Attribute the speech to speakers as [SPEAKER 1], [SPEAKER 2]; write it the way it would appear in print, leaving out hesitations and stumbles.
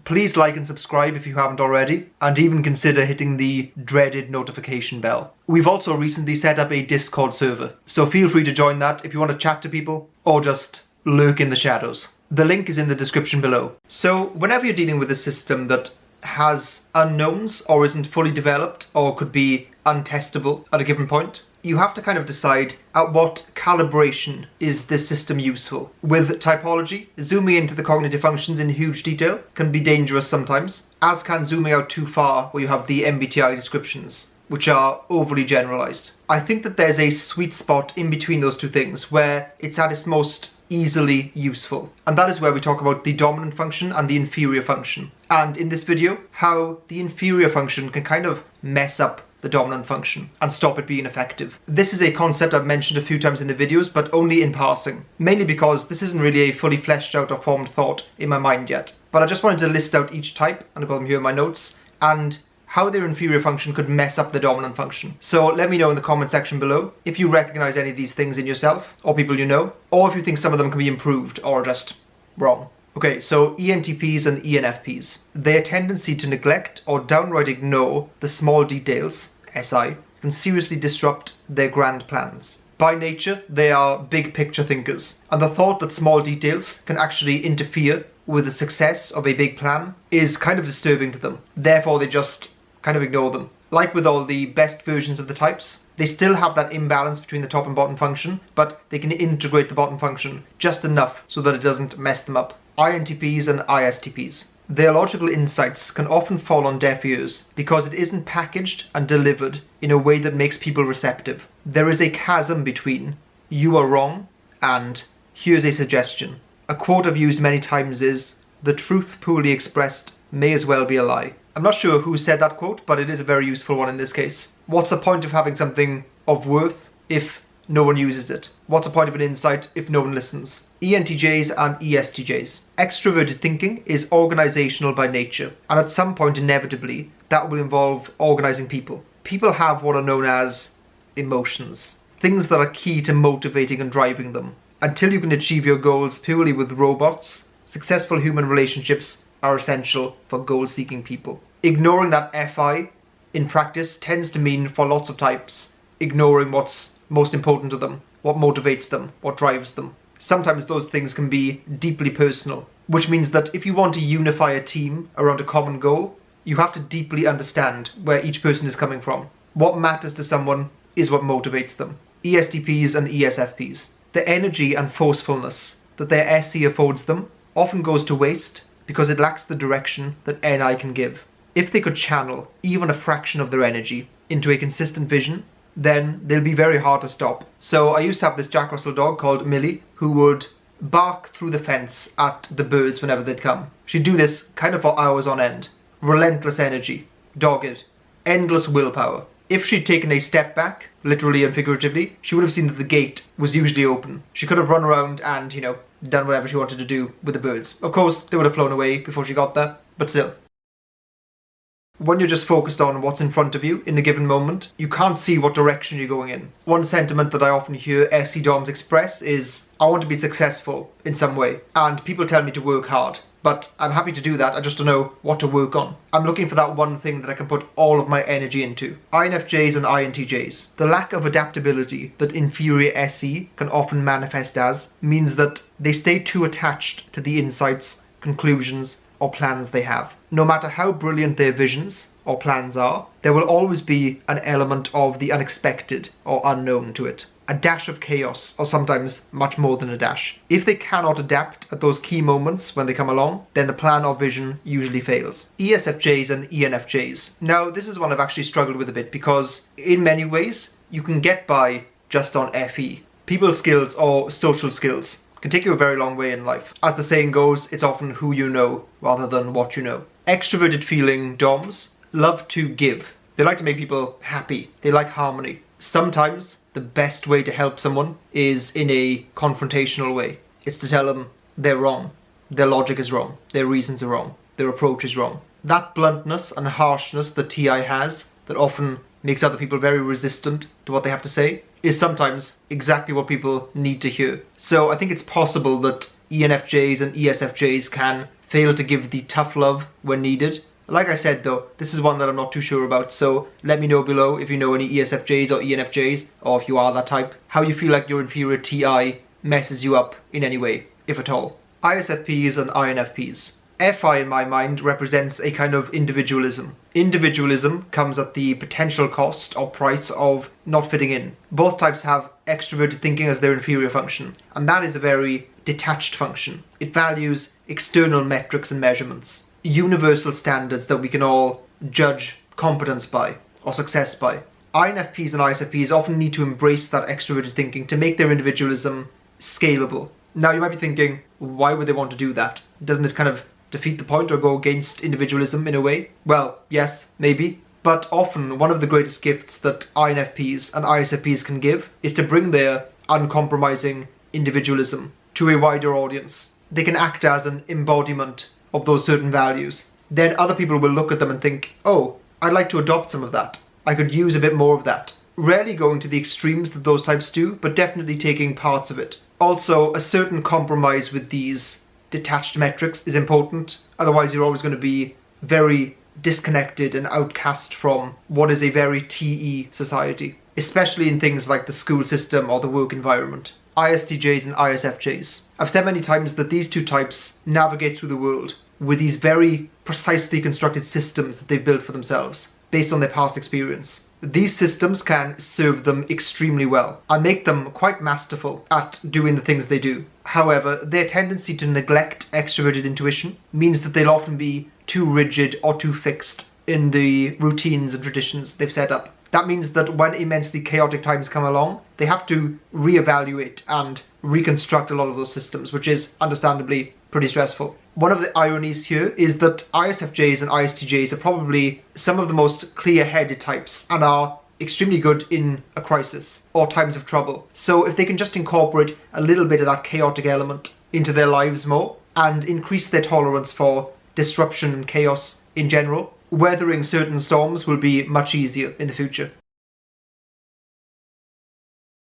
[SPEAKER 1] Please like and subscribe if you haven't already, and even consider hitting the dreaded notification bell. We've also recently set up a Discord server, so feel free to join that if you want to chat to people, or just lurk in the shadows. The link is in the description below. So whenever you're dealing with a system that has unknowns, or isn't fully developed, or could be untestable at a given point, you have to kind of decide at what calibration is this system useful. With typology, zooming into the cognitive functions in huge detail can be dangerous sometimes, as can zooming out too far where you have the MBTI descriptions, which are overly generalized. I think that there's a sweet spot in between those two things where it's at its most easily useful. And that is where we talk about the dominant function and the inferior function. And in this video, how the inferior function can kind of mess up the dominant function and stop it being effective. This is a concept I've mentioned a few times in the videos, but only in passing. Mainly because this isn't really a fully fleshed out or formed thought in my mind yet. But I just wanted to list out each type, and I've got them here in my notes, and how their inferior function could mess up the dominant function. So let me know in the comment section below if you recognize any of these things in yourself, or people you know, or if you think some of them can be improved, or just wrong. Okay, so ENTPs and ENFPs. Their tendency to neglect or downright ignore the small details, SI, can seriously disrupt their grand plans. By nature, they are big picture thinkers, and the thought that small details can actually interfere with the success of a big plan is kind of disturbing to them. Therefore, they just kind of ignore them. Like with all the best versions of the types, they still have that imbalance between the top and bottom function, but they can integrate the bottom function just enough so that it doesn't mess them up. INTPs and ISTPs. Their logical insights can often fall on deaf ears because it isn't packaged and delivered in a way that makes people receptive. There is a chasm between "you are wrong" and "here's a suggestion." A quote I've used many times is, "The truth poorly expressed may as well be a lie." I'm not sure who said that quote, but it is a very useful one in this case. What's the point of having something of worth if no one uses it? What's the point of an insight if no one listens? ENTJs and ESTJs. Extroverted thinking is organizational by nature, and at some point inevitably that will involve organizing people. People have what are known as emotions, things that are key to motivating and driving them. Until you can achieve your goals purely with robots, successful human relationships are essential for goal-seeking people. Ignoring that FI in practice tends to mean, for lots of types, ignoring what's most important to them, what motivates them, what drives them. Sometimes those things can be deeply personal, which means that if you want to unify a team around a common goal, you have to deeply understand where each person is coming from. What matters to someone is what motivates them. ESTPs and ESFPs. The energy and forcefulness that their SE affords them often goes to waste because it lacks the direction that NI can give. If they could channel even a fraction of their energy into a consistent vision, then they'll be very hard to stop. So I used to have this Jack Russell dog called Millie, who would bark through the fence at the birds whenever they'd come. She'd do this kind of for hours on end. Relentless energy, dogged, endless willpower. If she'd taken a step back, literally and figuratively, she would have seen that the gate was usually open. She could have run around and, done whatever she wanted to do with the birds. Of course, they would have flown away before she got there, but still. When you're just focused on what's in front of you in a given moment, you can't see what direction you're going in. One sentiment that I often hear SE DOMs express is, I want to be successful in some way, and people tell me to work hard. But I'm happy to do that, I just don't know what to work on. I'm looking for that one thing that I can put all of my energy into. INFJs and INTJs. The lack of adaptability that inferior SE can often manifest as means that they stay too attached to the insights, conclusions, or plans they have. No matter how brilliant their visions or plans are, there will always be an element of the unexpected or unknown to it. A dash of chaos, or sometimes much more than a dash. If they cannot adapt at those key moments when they come along, then the plan or vision usually fails. ESFJs and ENFJs. Now, this is one I've actually struggled with a bit because in many ways, you can get by just on FE. People skills or social skills can take you a very long way in life. As the saying goes, it's often who you know rather than what you know. Extroverted feeling DOMs love to give. They like to make people happy. They like harmony. Sometimes the best way to help someone is in a confrontational way. It's to tell them they're wrong. Their logic is wrong. Their reasons are wrong. Their approach is wrong. That bluntness and harshness that TI has, that often makes other people very resistant to what they have to say, is sometimes exactly what people need to hear. So I think it's possible that ENFJs and ESFJs can fail to give the tough love when needed. Like I said though, this is one that I'm not too sure about, so let me know below if you know any ESFJs or ENFJs, or if you are that type, how you feel like your inferior TI messes you up in any way, if at all. ISFPs and INFPs. FI in my mind represents a kind of individualism. Individualism comes at the potential cost or price of not fitting in. Both types have extroverted thinking as their inferior function, and that is a very detached function. It values external metrics and measurements, universal standards that we can all judge competence by or success by. INFPs and ISFPs often need to embrace that extroverted thinking to make their individualism scalable. Now you might be thinking, why would they want to do that? Doesn't it kind of defeat the point or go against individualism in a way? Well, yes, maybe. But often one of the greatest gifts that INFPs and ISFPs can give is to bring their uncompromising individualism to a wider audience. They can act as an embodiment of those certain values. Then other people will look at them and think, oh, I'd like to adopt some of that. I could use a bit more of that. Rarely going to the extremes that those types do, but definitely taking parts of it. Also, a certain compromise with these detached metrics is important. Otherwise, you're always going to be very disconnected and outcast from what is a very TE society, especially in things like the school system or the work environment. ISTJs and ISFJs. I've said many times that these two types navigate through the world with these very precisely constructed systems that they've built for themselves based on their past experience. These systems can serve them extremely well and make them quite masterful at doing the things they do. However, their tendency to neglect extroverted intuition means that they'll often be too rigid or too fixed in the routines and traditions they've set up. That means that when immensely chaotic times come along, they have to reevaluate and reconstruct a lot of those systems, which is understandably pretty stressful. One of the ironies here is that ISFJs and ISTJs are probably some of the most clear-headed types and are extremely good in a crisis or times of trouble. So if they can just incorporate a little bit of that chaotic element into their lives more and increase their tolerance for disruption and chaos in general, weathering certain storms will be much easier in the future.